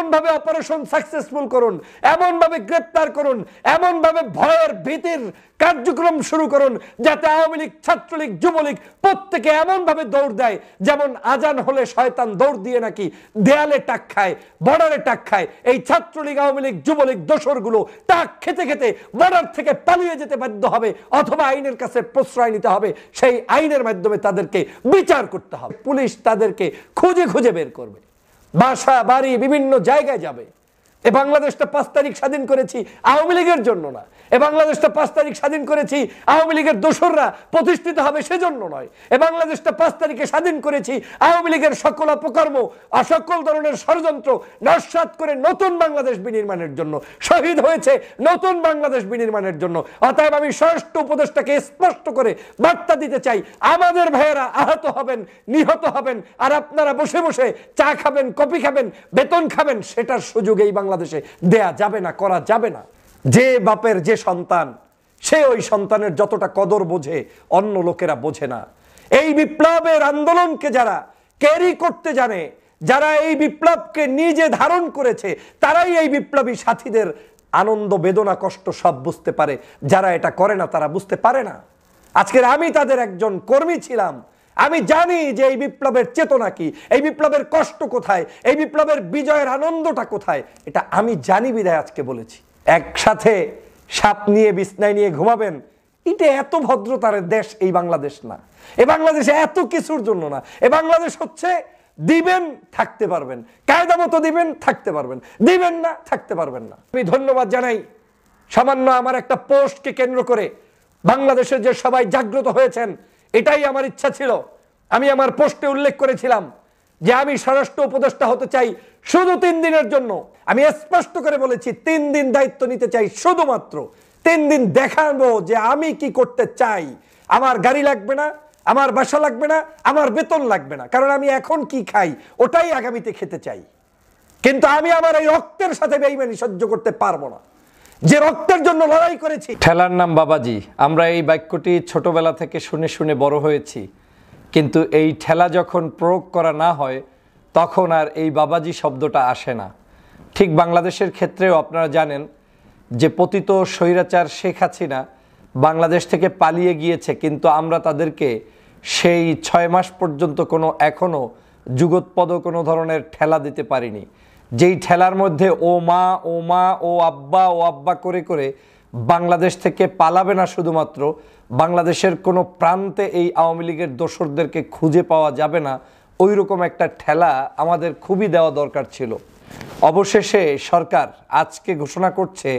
এমনভাবে operation successful করুন, এমনভাবে গ্রেপ্তার করুন, এমনভাবে ভয়ের ভীতির কার্যক্রম শুরু করুন যাতে আওয়ামী লীগ, ছাত্রলীগ, যুবলীগ প্রত্যেকে এমনভাবে দৌড় দেয় যেমন আজান হলে শয়তান দৌড় দিয়ে নাকি দেয়ালে টাক খায়, বর্ডারে টাক খায়। এই ছাত্রলীগ, আওয়ামী লীগ, যুবলীগ দোসরগুলো টাক খেতে খেতে বর্ডার থেকে পালিয়ে যেতে বাধ্য হবে অথবা আইনের কাছে প্রশ্রয় নিতে হবে। সেই আইনের মাধ্যমে তাদেরকে বিচার করতে হবে। পুলিশ তাদেরকে খুঁজে খুঁজে বের করবে, বাসা বাড়ি বিভিন্ন জায়গায় যাবে। এ বাংলাদেশটা 5 তারিখ স্বাধীন করেছি আওয়ামী লীগের জন্য না, এ বাংলাদেশটা 5 তারিখ স্বাধীন করেছি আওয়ামী লীগের দোসররা প্রতিষ্ঠিত হবে সেজন্য নয়। এ বাংলাদেশটা 5 তারিখে স্বাধীন করেছি আওয়ামী লীগের সকল অপকর্ম, সকল ধরনের ষড়যন্ত্র নস্যাৎ করে নতুন বাংলাদেশ বিনির্মাণের জন্য, শহীদ হয়েছে নতুন বাংলাদেশ বিনির্মাণের জন্য। অতএব আমি স্বরাষ্ট্র উপদেষ্টাকে স্পষ্ট করে বার্তা দিতে চাই, আমাদের ভাইয়েরা আহত হবেন, নিহত হবেন, আর আপনারা বসে বসে চা খাবেন, কফি খাবেন, বেতন খাবেন, সেটার সুযোগ এই বাংলাদেশে দেয়া যাবে না, করা যাবে না। যে বাপের যে সন্তান, সে ওই সন্তানের যতটা কদর বোঝে অন্য লোকেরা বোঝে না। এই বিপ্লবের আন্দোলনকে যারা ক্যারি করতে জানে, যারা এই বিপ্লবকে নিজে ধারণ করেছে, তারাই এই বিপ্লবী সাথীদের আনন্দ, বেদনা, কষ্ট সব বুঝতে পারে। যারা এটা করে না তারা বুঝতে পারে না। আজকের আমি তাদের একজন কর্মী ছিলাম, আমি জানি যে এই বিপ্লবের চেতনা কি, এই বিপ্লবের কষ্ট কোথায়, এই বিপ্লবের বিজয়ের আনন্দটা কোথায়, এটা আমি জানি বিধায় আজকে বলেছি। একসাথে সাপ নিয়ে বিছনায় নিয়ে ঘুমাবেন, এটা এত ভদ্রতার দেশ এই বাংলাদেশ না। এ বাংলাদেশে এত কিছুর জন্য না। এ বাংলাদেশ হচ্ছে দিবেন থাকতে পারবেন, কায়দা মতো দিবেন থাকতে পারবেন, দিবেন না থাকতে পারবেন না। আমি ধন্যবাদ জানাই সামান্য আমার একটা পোস্টকে কেন্দ্র করে বাংলাদেশের যে সবাই জাগ্রত হয়েছেন। এটাই আমার ইচ্ছা ছিল। আমি আমার পোস্টে উল্লেখ করেছিলাম যে আমি স্বরাষ্ট্র উপদেষ্টা হতে চাই শুধু 3 দিনের জন্য। আমি স্পষ্ট করে বলেছি 3 দিন দায়িত্ব নিতে চাই, শুধুমাত্র 3 দিন দেখাবো যে আমি কি করতে চাই। আমার গাড়ি লাগবে না, আমার বাসা লাগবে না, আমার বেতন লাগবে না, কারণ আমি এখন কি খাই ওটাই আগামীতে খেতে চাই। কিন্তু আমি আমার এই রক্তের সাথে বেইমানি সহ্য করতে পারবো না, যে রক্তের জন্য লড়াই করেছি। ঠেলার নাম বাবাজি, আমরা এই বাক্যটি ছোটবেলা থেকে শুনে শুনে বড় হয়েছি, কিন্তু এই ঠেলা যখন প্রয়োগ করা না হয় তখন আর এই বাবাজি শব্দটা আসে না। ঠিক বাংলাদেশের ক্ষেত্রেও আপনারা জানেন যে পতিত স্বৈরাচার শেখ হাসিনা বাংলাদেশ থেকে পালিয়ে গিয়েছে, কিন্তু আমরা তাদেরকে সেই 6 মাস পর্যন্ত এখনো যুগোৎপদ কোনো ধরনের ঠেলা দিতে পারিনি। যেই ঠেলার মধ্যে ও মা ও মা ও আব্বা করে করে বাংলাদেশ থেকে পালাবে না, শুধুমাত্র বাংলাদেশের কোনো প্রান্তে এই আওয়ামী লীগের দোসরদেরকে খুঁজে পাওয়া যাবে না, ওই রকম একটা ঠেলা আমাদের খুবই দেওয়া দরকার ছিল। অবশেষে সরকার আজকে ঘোষণা করছে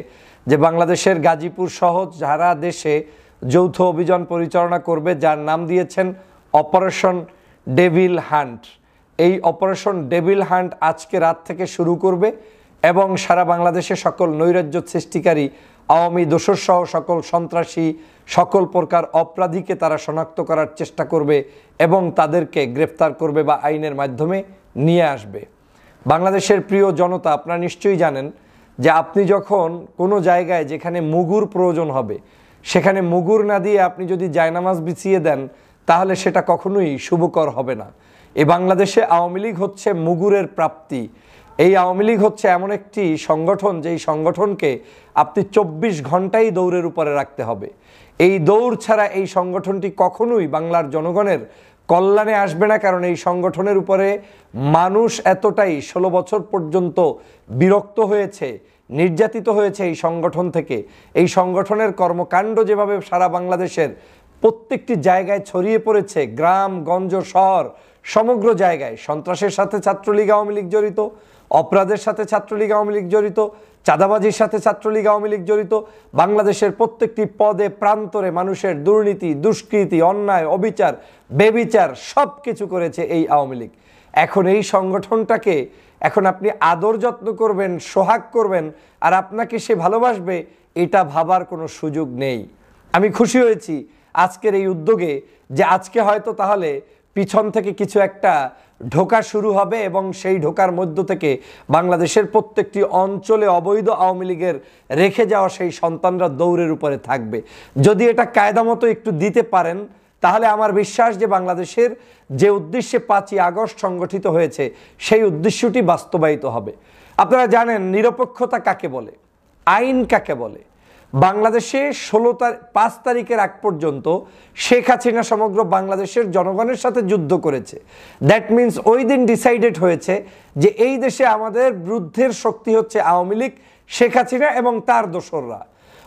যে বাংলাদেশের গাজীপুর সহ সারা দেশে যৌথ অভিযান পরিচালনা করবে, যার নাম দিয়েছেন অপারেশন ডেভিল হান্ট। এই অপারেশন ডেভিল হান্ট আজকে রাত থেকে শুরু করবে এবং সারা বাংলাদেশে সকল নৈরাজ্য সৃষ্টিকারী আওয়ামী দোসর সহ সকল সন্ত্রাসী, সকল প্রকার অপরাধীকে তারা শনাক্ত করার চেষ্টা করবে এবং তাদেরকে গ্রেফতার করবে বা আইনের মাধ্যমে নিয়ে আসবে। বাংলাদেশের প্রিয় জনতা, আপনারা নিশ্চয়ই জানেন যে আপনি যখন কোনো জায়গায় যেখানে মুগুর প্রয়োজন হবে সেখানে মুগুর না দিয়ে আপনি যদি জায়নামাজ বিছিয়ে দেন তাহলে সেটা কখনোই শুভকর হবে না। এই বাংলাদেশে আওয়ামী লীগ হচ্ছে মুগুরের প্রাপ্তি। এই আওয়ামী লীগ হচ্ছে এমন একটি সংগঠন যেই সংগঠনকে আপনি 24 ঘন্টাই দৌড়ের উপরে রাখতে হবে। এই দৌড় ছাড়া এই সংগঠনটি কখনোই বাংলার জনগণের কল্যাণে আসবে না, কারণ এই সংগঠনের উপরে মানুষ এতটাই 16 বছর পর্যন্ত বিরক্ত হয়েছে, নির্যাতিত হয়েছে এই সংগঠন থেকে। এই সংগঠনের কর্মকাণ্ড যেভাবে সারা বাংলাদেশের প্রত্যেকটি জায়গায় ছড়িয়ে পড়েছে, গ্রাম গঞ্জ শহর সমগ্র জায়গায় সন্ত্রাসের সাথে ছাত্রলীগ আওয়ামী লীগ জড়িত, অপরাধের সাথে ছাত্রলীগ আওয়ামী লীগ জড়িত, চাঁদাবাজির সাথে ছাত্রলীগ আওয়ামী লীগ জড়িত। বাংলাদেশের প্রত্যেকটি পদে প্রান্তরে মানুষের দুর্নীতি, দুষ্কৃতি, অন্যায়, অবিচার, বেবিচার সব কিছু করেছে এই আওয়ামী লীগ। এখন এই সংগঠনটাকে এখন আপনি আদর যত্ন করবেন, সোহাগ করবেন আর আপনাকে সে ভালোবাসবে, এটা ভাবার কোনো সুযোগ নেই। আমি খুশি হয়েছি আজকের এই উদ্যোগে যে আজকে হয়তো তাহলে পিছন থেকে কিছু একটা ঢোকা শুরু হবে এবং সেই ঢোকার মধ্য থেকে বাংলাদেশের প্রত্যেকটি অঞ্চলে অবৈধ আওয়ামী লীগের রেখে যাওয়া সেই সন্তানরা দৌড়ের উপরে থাকবে। যদি এটা কায়দা মতো একটু দিতে পারেন তাহলে আমার বিশ্বাস যে বাংলাদেশের যে উদ্দেশ্যে 5ই আগস্ট সংগঠিত হয়েছে সেই উদ্দেশ্যটি বাস্তবায়িত হবে। আপনারা জানেন নিরপেক্ষতা কাকে বলে, আইন কাকে বলে। বাংলাদেশে 5 তারিখের আগ পর্যন্ত শেখ হাসিনা সমগ্র বাংলাদেশের জনগণের সাথে যুদ্ধ করেছে। দ্যাট মিনস ওই দিন ডিসাইডেড হয়েছে যে এই দেশে আমাদের বিরুদ্ধের শক্তি হচ্ছে আওয়ামী লীগ, শেখ হাসিনা এবং তার দোসররা।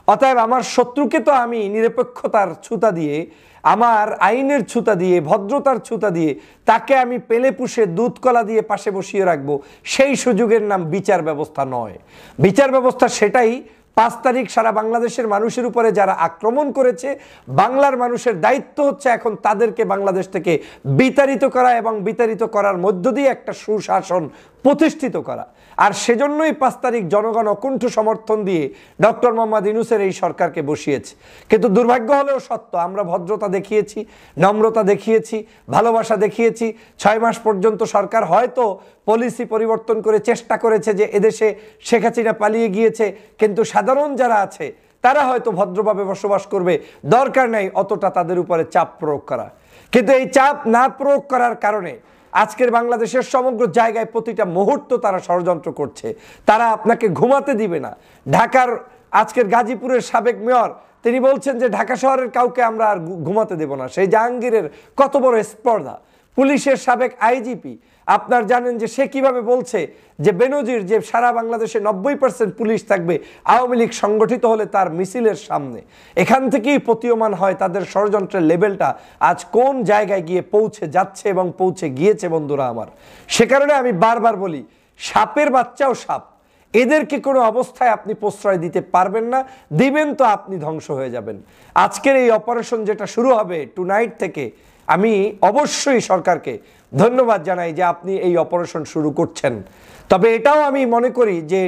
অতএব আমার শত্রুকে তো আমি নিরপেক্ষতার ছুতা দিয়ে, আমার আইনের ছুতা দিয়ে, ভদ্রতার ছুতা দিয়ে তাকে আমি পেলে পুষে দুধ কলা দিয়ে পাশে বসিয়ে রাখবো, সেই সুযোগের নাম বিচার ব্যবস্থা নয়। বিচার ব্যবস্থা সেটাই 5 তারিখ সারা বাংলাদেশের মানুষের উপরে যারা আক্রমণ করেছে, বাংলার মানুষের দায়িত্ব হচ্ছে এখন তাদেরকে বাংলাদেশ থেকে বিতাড়িত করা এবং বিতাড়িত করার মধ্য দিয়ে একটা সুশাসন প্রতিষ্ঠিত করা। আর সেজন্যই 5 তারিখ জনগণ অকুণ্ঠ সমর্থন দিয়ে ডক্টর মোহাম্মদ ইউনূসের এই সরকারকে বসিয়েছে। কিন্তু দুর্ভাগ্য হলেও সত্য, আমরা ভদ্রতা দেখিয়েছি, নম্রতা দেখিয়েছি, ভালোবাসা দেখিয়েছি। 6 মাস পর্যন্ত সরকার হয়তো পলিসি পরিবর্তন করে চেষ্টা করেছে যে এদেশে শেখ হাসিনা পালিয়ে গিয়েছে, কিন্তু সাধারণ যারা আছে তারা হয়তো ভদ্রভাবে বসবাস করবে, দরকার নেই অতটা তাদের উপরে চাপ প্রয়োগ করা। কিন্তু এই চাপ না প্রয়োগ করার কারণে আজকের বাংলাদেশের সমগ্র জায়গায় প্রতিটা মুহূর্ত তারা ষড়যন্ত্র করছে। তারা আপনাকে ঘুমাতে দিবে না। ঢাকার আজকের গাজীপুরের সাবেক মেয়র তিনি বলছেন যে ঢাকা শহরের কাউকে আমরা আর ঘুমাতে দেব না। সেই জাহাঙ্গীরের কত বড় স্পর্ধা। পুলিশের সাবেক আইজিপি আপনার জানেন যে সে কিভাবে বলছে যে বেনজির যে সারা বাংলাদেশে 90% পুলিশ থাকবে আওয়ামী লীগ সংগঠিত হলে তার মিছিলের সামনে। এখান থেকেই প্রতীয়মান হয় তাদের ষড়যন্ত্রের লেভেলটা আজ কোন জায়গায় গিয়ে পৌঁছে যাচ্ছে এবং পৌঁছে গিয়েছে বন্ধুরা আমার। সে কারণে আমি বারবার বলি, সাপের বাচ্চাও সাপ, এদেরকে কোনো অবস্থায় আপনি প্রশ্রয় দিতে পারবেন না। দিবেন তো আপনি ধ্বংস হয়ে যাবেন। আজকের এই অপারেশন যেটা শুরু হবে টুনাইট থেকে, আমি অবশ্যই সরকারকে ধন্যবাদ জানাই যে আপনি এই অপারেশন শুরু করছেন। তবে এটাও আমি মনে করি যে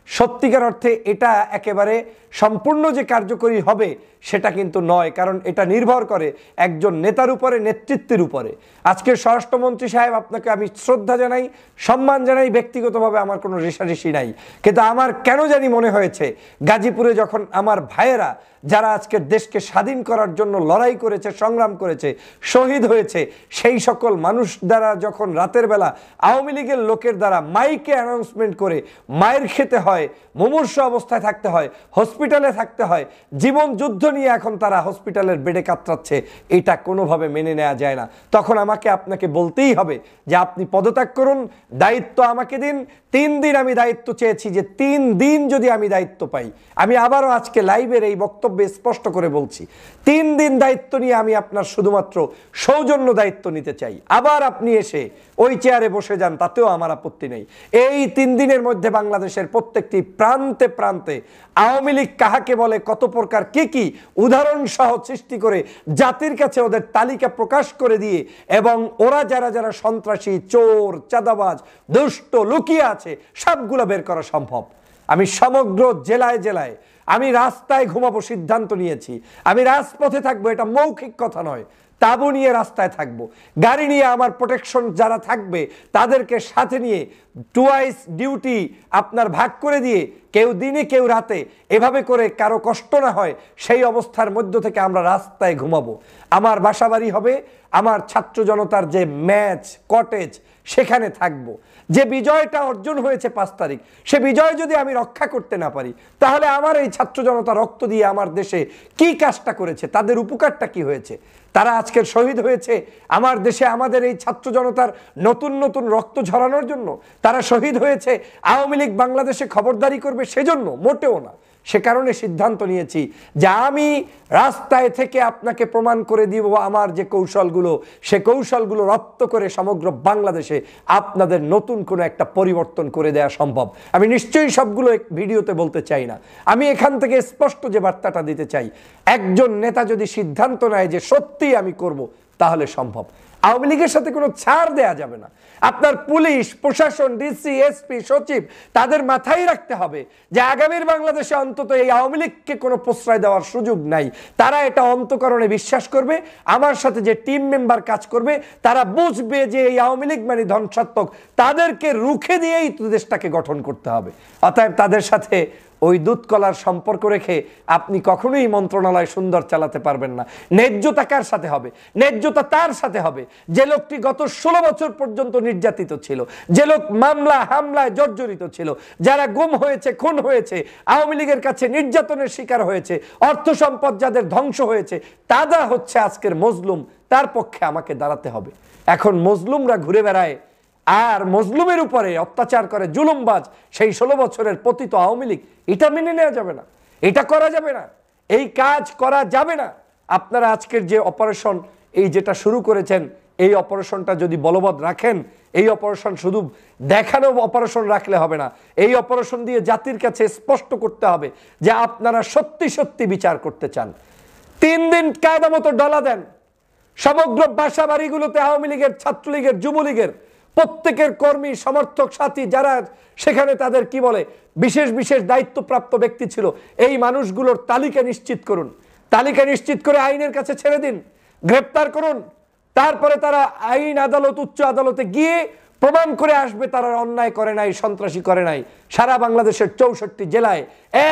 সত্যিকার অর্থে এটা একেবারে সম্পূর্ণ যে কার্যকরী হবে সেটা কিন্তু নয়, কারণ এটা নির্ভর করে একজন নেতার উপরে, নেতৃত্বের উপরে। আজকের স্বরাষ্ট্রমন্ত্রী সাহেব আপনাকে আমি শ্রদ্ধা জানাই, সম্মান জানাই, ব্যক্তিগতভাবে আমার কোনো রেষারেষি নাই। কিন্তু আমার কেন জানি মনে হয়েছে গাজীপুরে যখন আমার ভাইয়েরা যারা আজকের দেশকে স্বাধীন করার জন্য লড়াই করেছে, সংগ্রাম করেছে, শহীদ হয়েছে, সেই সকল মানুষ দ্বারা যখন রাতের বেলা আওয়ামী লীগের লোকের দ্বারা মাইকে অ্যানাউন্সমেন্ট করে মায়ের খেতে হয়, মুমূর্ষ অবস্থায় থাকতে হয়, হসপিটালে থাকতে হয়, জীবন যুদ্ধ নিয়ে এখন তারা হসপিটালের বেডে কাতরাচ্ছে, এটা কোনোভাবে মেনে নেওয়া যায় না। তখন আমাকে আপনাকে বলতেই হবে যে আপনি পদত্যাগ করুন, দায়িত্ব আমাকে দিন। 3 দিন আমি দায়িত্ব চেয়েছি, যে 3 দিন যদি আমি দায়িত্ব পাই, আমি আবারও আজকে লাইভের এই বক্তব্যে স্পষ্ট করে বলছি, 3 দিন দায়িত্ব নিয়ে আমি আপনার শুধুমাত্র সৌজন্য দায়িত্ব নিতে চাই। আবার আপনি এসে ওই চেয়ারে বসে যান, তাতেও আমার আপত্তি নেই। এই 3 দিনের মধ্যে বাংলাদেশের প্রত্যেকটি প্রান্তে প্রান্তে আওয়ামী লীগ কাহাকে বলে, কত প্রকার কি উদাহরণ সহ সৃষ্টি করে জাতির কাছে ওদের তালিকা প্রকাশ করে দিয়ে, এবং ওরা যারা যারা সন্ত্রাসী, চোর, চাঁদাবাজ, দুষ্ট লুকিয়ে আছে সবগুলো বের করা সম্ভব। আমি সমগ্র জেলায় জেলায় আমি রাস্তায় ঘুমাবো সিদ্ধান্ত নিয়েছি। আমি রাজপথে থাকবো, এটা মৌখিক কথা নয়। তাঁবু নিয়ে রাস্তায় থাকবো, গাড়ি নিয়ে আমার প্রোটেকশন যারা থাকবে তাদেরকে সাথে নিয়ে টুয়াইস ডিউটি আপনার ভাগ করে দিয়ে, কেউ দিনে কেউ রাতে, এভাবে করে কারো কষ্ট না হয় সেই অবস্থার মধ্য থেকে আমরা রাস্তায় ঘুমাবো। আমার বাসাবাড়ি হবে আমার ছাত্র জনতার যে ম্যাচ কটেজ, সেখানে থাকবো। যে বিজয়টা অর্জন হয়েছে 5 তারিখ, সে বিজয় যদি আমি রক্ষা করতে না পারি, তাহলে আমার এই ছাত্র জনতা রক্ত দিয়ে আমার দেশে কি কাজটা করেছে, তাদের উপকারটা কি হয়েছে? তারা আজকের শহীদ হয়েছে আমার দেশে আমাদের এই ছাত্র জনতার নতুন নতুন রক্ত ঝরানোর জন্য? তারা শহীদ হয়েছে আওয়ামী লীগ বাংলাদেশে খবরদারি করবে সেজন্য? মোটেও না। সে কারণে সিদ্ধান্ত নিয়েছি যে আমি রাস্তায় থেকে আপনাকে প্রমাণ করে দিব আমার যে কৌশলগুলো, সে কৌশলগুলো রপ্ত করে সমগ্র বাংলাদেশে আপনাদের নতুন কোনো একটা পরিবর্তন করে দেওয়া সম্ভব। আমি নিশ্চয়ই সবগুলো ভিডিওতে বলতে চাই না। আমি এখান থেকে স্পষ্ট যে বার্তাটা দিতে চাই, একজন নেতা যদি সিদ্ধান্ত নেয় যে সত্যিই আমি করব, তাহলে সম্ভব। আওয়ামী লীগের সাথে কোনো ছাড় দেয়া যাবে না। আপনার পুলিশ প্রশাসন, ডিসি, এসপি, সচিব, তাদের মাথায় রাখতে হবে যে আগামীর বাংলাদেশে অন্তত এই আওয়ামী লীগকে কোনো প্রশ্রয় দেওয়ার সুযোগ নাই। তারা এটা অন্তঃকরণে বিশ্বাস করবে। আমার সাথে যে টিম মেম্বার কাজ করবে তারা বুঝবে যে এই আওয়ামী লীগ মানে ধ্বংসাত্মক, তাদেরকে রুখে দিয়েই দেশটাকে গঠন করতে হবে। অতএব তাদের সাথে ওই দুধ কলার সম্পর্ক রেখে আপনি কখনোই মন্ত্রণালয় সুন্দর চালাতে পারবেন না। ন্যায্যতা কার সাথে হবে? ন্যায্যতা তার সাথে হবে যে লোকটি গত 16 বছর পর্যন্ত নির্যাতিত ছিল, যে লোক মামলা হামলায় জর্জরিত ছিল, যারা গুম হয়েছে, খুন হয়েছে, আওয়ামী লীগের কাছে নির্যাতনের শিকার হয়েছে, অর্থ সম্পদ যাদের ধ্বংস হয়েছে, তারা হচ্ছে আজকের মজলুম। তার পক্ষে আমাকে দাঁড়াতে হবে। এখন মজলুমরা ঘুরে বেড়ায় আর মজলুমের উপরে অত্যাচার করে জুলুমবাজ সেই 16 বছরের পতিত আওয়ামী লীগ, এটা মেনে নেওয়া যাবে না, এটা করা যাবে না, এই কাজ করা যাবে না। আপনারা আজকের যে অপারেশন এই যেটা শুরু করেছেন, এই অপারেশনটা যদি বলবৎ রাখেন, এই অপারেশন শুধু দেখানো অপারেশন রাখলে হবে না, এই অপারেশন দিয়ে জাতির কাছে স্পষ্ট করতে হবে যে আপনারা সত্যি সত্যি বিচার করতে চান। 3 দিন কায়দা মতো ডলা দেন, সমগ্র বাসা বাড়িগুলোতে আওয়ামী লীগের, ছাত্রলীগের, যুবলীগের প্রত্যেকের কর্মী, সমর্থক, সাথী যারা সেখানে তাদের কি বলে বিশেষ বিশেষ দায়িত্বপ্রাপ্ত ব্যক্তি ছিল, এই মানুষগুলোর তালিকা নিশ্চিত করুন। তালিকা নিশ্চিত করে আইনের কাছে ছেড়ে দিন, গ্রেপ্তার করুন। তারপরে তারা আইন আদালত, উচ্চ আদালতে গিয়ে প্রমাণ করে আসবে তারা অন্যায় করে নাই, সন্ত্রাসী করে নাই। সারা বাংলাদেশের 64 জেলায়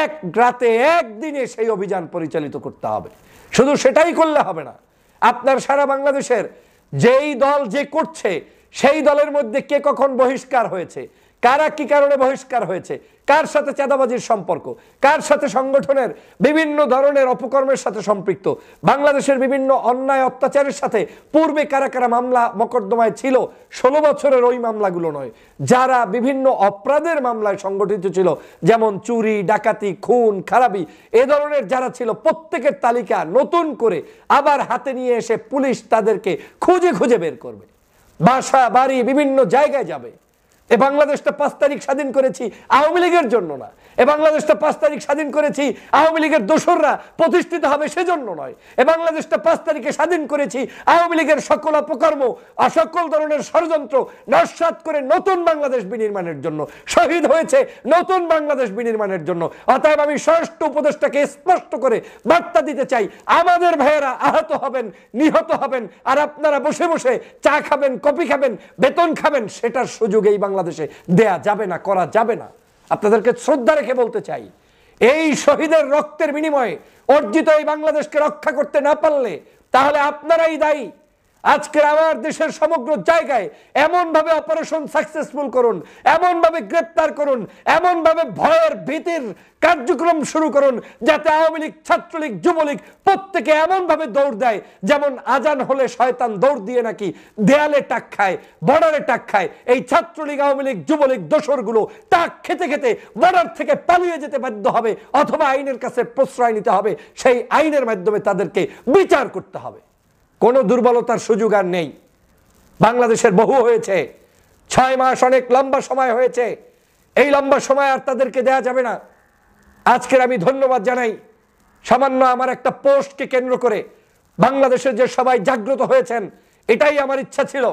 এক রাতে একদিনে সেই অভিযান পরিচালিত করতে হবে। শুধু সেটাই করলে হবে না, আপনার সারা বাংলাদেশের যেই দল যে করছে সেই দলের মধ্যে কে কখন বহিষ্কার হয়েছে, কারা কি কারণে বহিষ্কার হয়েছে, কার সাথে চাঁদাবাজির সম্পর্ক, কার সাথে সংগঠনের বিভিন্ন ধরনের অপকর্মের সাথে সম্পৃক্ত, বাংলাদেশের বিভিন্ন অন্যায় অত্যাচারের সাথে পূর্বে কারা কারা মামলা মকদ্দমায় ছিল, 16 বছরের ওই মামলাগুলো নয়, যারা বিভিন্ন অপরাধের মামলায় সংগঠিত ছিল, যেমন চুরি, ডাকাতি, খুন, খারাপি, এ ধরনের যারা ছিল প্রত্যেকের তালিকা নতুন করে আবার হাতে নিয়ে এসে পুলিশ তাদেরকে খুঁজে খুঁজে বের করবে। বাসা বাড়ি বিভিন্ন জায়গায় যাবে। এ বাংলাদেশটা 5 তারিখ স্বাধীন করেছি আওয়ামী লীগের জন্য না, এ বাংলাদেশটা 5 তারিখ স্বাধীন করেছি আওয়ামী লীগের দোসররা প্রতিষ্ঠিত হবে সেজন্য নয়। এ বাংলাদেশটা 5 তারিখে স্বাধীন করেছি আওয়ামী লীগের সকল অপকর্ম, সকল ধরনের ষড়যন্ত্র নস্যাৎ করে নতুন বাংলাদেশ বিনির্মাণের জন্য, শহীদ হয়েছে নতুন বাংলাদেশ বিনির্মাণের জন্য। অতএব আমি স্বরাষ্ট্র উপদেষ্টাকে স্পষ্ট করে বার্তা দিতে চাই, আমাদের ভাইয়েরা আহত হবেন, নিহত হবেন, আর আপনারা বসে বসে চা খাবেন, কফি খাবেন, বেতন খাবেন, সেটার সুযোগ এই বাংলাদেশে দেয়া যাবে না, করা যাবে না। আপনাদেরকে শ্রদ্ধা রেখে বলতে চাই, এই শহীদের রক্তের বিনিময়ে অর্জিত এই বাংলাদেশকে রক্ষা করতে না পারলে তাহলে আপনারাই দায়ী। আজকে আমার দেশের সমগ্র জায়গায় এমন ভাবে অপারেশন সাকসেসফুল করুন, এমন ভাবে গ্রেপ্তার করুন, এমন ভাবে ভয়ের ভীতির কার্যক্রম শুরু করুন যাতে আওয়ামী লীগ, ছাত্রলীগ, যুবলীগ প্রত্যেকে এমন ভাবে দৌড় দেয় যেমন আজান হলে শয়তান দৌড় দিয়ে নাকি দেয়ালে টাক খায়, বর্ডারে টাক খায়। এই ছাত্রলীগ, আওয়ামী লীগ, যুবলীগ দোসরগুলো টাক খেতে খেতে বর্ডার থেকে পালিয়ে যেতে বাধ্য হবে, অথবা আইনের কাছে প্রশ্রয় নিতে হবে, সেই আইনের মাধ্যমে তাদেরকে বিচার করতে হবে। কোনো দুর্বলতার সুযোগ আর নেই। বাংলাদেশের বহু হয়েছে, 6 মাস অনেক লম্বা সময় হয়েছে, এই লম্বা সময় আর তাদেরকে দেয়া যাবে না। আজকের আমি ধন্যবাদ জানাই সামান্য আমার একটা পোস্টকে কেন্দ্র করে বাংলাদেশের যে সবাই জাগ্রত হয়েছেন, এটাই আমার ইচ্ছা ছিল।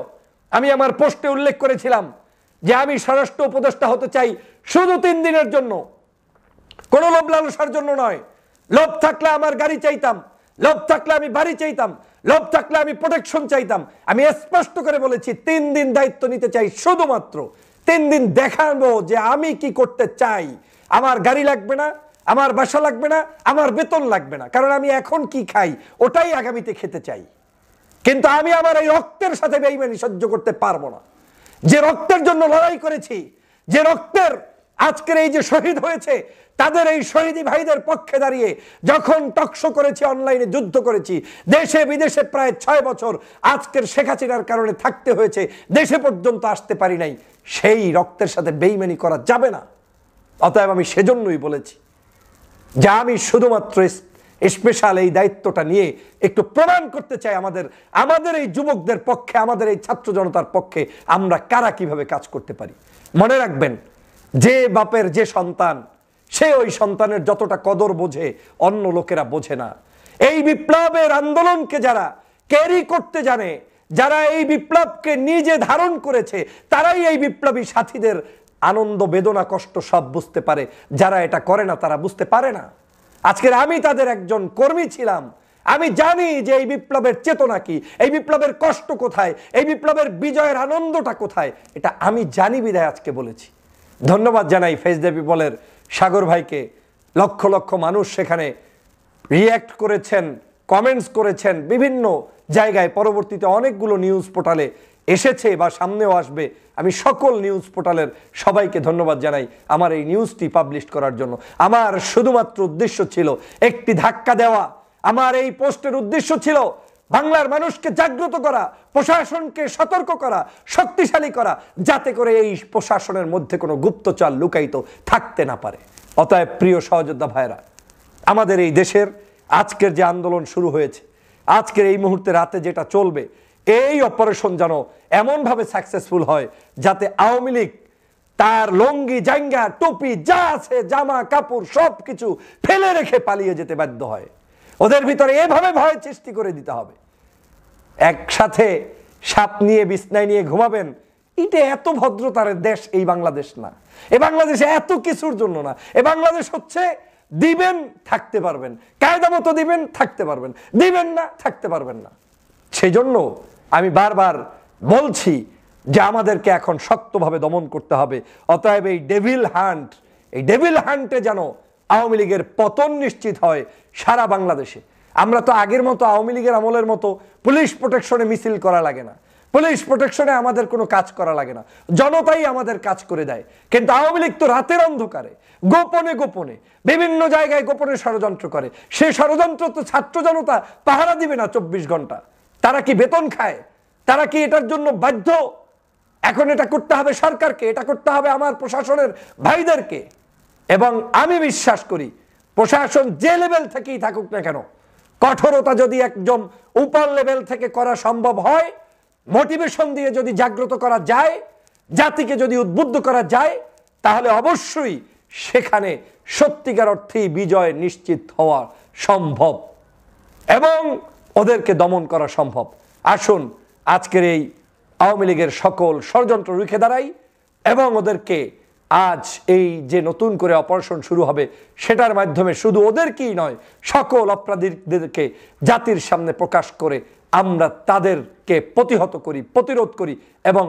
আমি আমার পোস্টে উল্লেখ করেছিলাম যে আমি স্বরাষ্ট্র উপদেষ্টা হতে চাই শুধু 3 দিনের জন্য, কোনো লোভ লালসার জন্য নয়। লোভ থাকলে আমার গাড়ি চাইতাম, লোভ থাকলে আমি বাড়ি চাইতাম, লোভ থাকলে আমি প্রোটেকশন চাইতাম। আমি স্পষ্ট করে বলেছি 3 দিন দায়িত্ব নিতে চাই, শুধুমাত্র 3 দিন দেখাবো যে আমি কি করতে চাই। আমার গাড়ি লাগবে না, আমার বাসা লাগবে না, আমার বেতন লাগবে না, কারণ আমি এখন কি খাই ওটাই আগামীতে খেতে চাই। কিন্তু আমি আমার এই রক্তের সাথে বেঈমানি সহ্য করতে পারবো না। যে রক্তের জন্য লড়াই করেছি, যে রক্তের আজকের এই যে শহীদ হয়েছে, তাদের এই শহীদি ভাইদের পক্ষে দাঁড়িয়ে যখন টকশো করেছি, অনলাইনে যুদ্ধ করেছি, দেশে বিদেশে প্রায় 6 বছর আজকের শেখ হাসিনার কারণে থাকতে হয়েছে, দেশে পর্যন্ত আসতে পারি নাই, সেই রক্তের সাথে বেঈমানি করা যাবে না। অতএব আমি সেজন্যই বলেছি যে আমি শুধুমাত্র স্পেশাল এই দায়িত্বটা নিয়ে একটু প্রমাণ করতে চাই আমাদের এই যুবকদের পক্ষে, আমাদের এই ছাত্র জনতার পক্ষে আমরা কারা কিভাবে কাজ করতে পারি। মনে রাখবেন, যে বাপের যে সন্তান, সে ওই সন্তানের যতটা কদর বোঝে অন্য লোকেরা বোঝে না। এই বিপ্লবের আন্দোলনকে যারা ক্যারি করতে জানে, যারা এই বিপ্লবকে নিজে ধারণ করেছে, তারাই এই বিপ্লবী সাথীদের আনন্দ, বেদনা, কষ্ট সব বুঝতে পারে। যারা এটা করে না তারা বুঝতে পারে না। আজকের আমি তাদের একজন কর্মী ছিলাম, আমি জানি যে এই বিপ্লবের চেতনা কি, এই বিপ্লবের কষ্ট কোথায়, এই বিপ্লবের বিজয়ের আনন্দটা কোথায়, এটা আমি জানি বিধায় আজকে বলেছি। ধন্যবাদ জানাই ফেস দ্য পিপলের সাগর ভাইকে, লক্ষ লক্ষ মানুষ সেখানে রিয়্যাক্ট করেছেন, কমেন্টস করেছেন বিভিন্ন জায়গায়। পরবর্তীতে অনেকগুলো নিউজ পোর্টালে এসেছে বা সামনেও আসবে। আমি সকল নিউজ পোর্টালের সবাইকে ধন্যবাদ জানাই আমার এই নিউজটি পাবলিশ করার জন্য। আমার শুধুমাত্র উদ্দেশ্য ছিল একটি ধাক্কা দেওয়া। আমার এই পোস্টের উদ্দেশ্য ছিল বাংলার মানুষকে জাগ্রত করা, প্রশাসনকে সতর্ক করা, শক্তিশালী করা, যাতে করে এই প্রশাসনের মধ্যে কোনো গুপ্তচর লুকায়িত থাকতে না পারে। অতএব প্রিয় সহযোদ্ধা ভাইরা, আমাদের এই দেশের আজকের যে আন্দোলন শুরু হয়েছে, আজকের এই মুহূর্তে রাতে যেটা চলবে, এই অপারেশন যেন এমনভাবে সাকসেসফুল হয় যাতে আওয়ামী লীগ তার লঙ্গি, জাঙ্গা, টুপি যা আছে, জামা কাপড় সব কিছু ফেলে রেখে পালিয়ে যেতে বাধ্য হয়। ওদের ভিতরে এভাবে ভয় সৃষ্টি করে দিতে হবে। একসাথে সাপ নিয়ে বিছনায় নিয়ে ঘুমাবেন, এটা এত ভদ্রতার দেশ এই বাংলাদেশ না। এ বাংলাদেশে এত কিছুর জন্য না। এ বাংলাদেশ হচ্ছে দিবেন থাকতে পারবেন, কায়দা মতো দিবেন থাকতে পারবেন, দিবেন না থাকতে পারবেন না। সেই জন্য আমি বারবার বলছি যে আমাদেরকে এখন শক্তভাবে দমন করতে হবে। অতএব এই ডেভিল হান্টে যেন আওয়ামী লীগের পতন নিশ্চিত হয় সারা বাংলাদেশে। আমরা তো আগের মতো আওয়ামী লীগের আমলের মতো পুলিশ প্রোটেকশনে মিছিল করা লাগে না, পুলিশ প্রোটেকশনে আমাদের কোনো কাজ করা লাগে না, জনতাই আমাদের কাজ করে দেয়। কিন্তু আওয়ামী লীগ তো রাতের অন্ধকারে গোপনে গোপনে বিভিন্ন জায়গায় গোপনে ষড়যন্ত্র করে। সেই ষড়যন্ত্র তো ছাত্র জনতা পাহারা দিবে না 24 ঘন্টা। তারা কি বেতন খায়? তারা কি এটার জন্য বাধ্য? এখন এটা করতে হবে সরকারকে, এটা করতে হবে আমার প্রশাসনের ভাইদেরকে। এবং আমি বিশ্বাস করি প্রশাসন যে লেভেল থেকেই থাকুক না কেন, কঠোরতা যদি একদম উপর লেভেল থেকে করা সম্ভব হয়, মোটিভেশন দিয়ে যদি জাগ্রত করা যায়, জাতিকে যদি উদ্বুদ্ধ করা যায়, তাহলে অবশ্যই সেখানে সত্যিকার অর্থেই বিজয় নিশ্চিত হওয়া সম্ভব এবং ওদেরকে দমন করা সম্ভব। আসুন আজকের এই আওয়ামী লীগের সকল ষড়যন্ত্র রুখে দাঁড়াই এবং ওদেরকে আজ এই যে নতুন করে অপারেশন শুরু হবে সেটার মাধ্যমে শুধু ওদেরকেই নয়, সকল অপরাধীদেরকে জাতির সামনে প্রকাশ করে আমরা তাদেরকে প্রতিহত করি, প্রতিরোধ করি এবং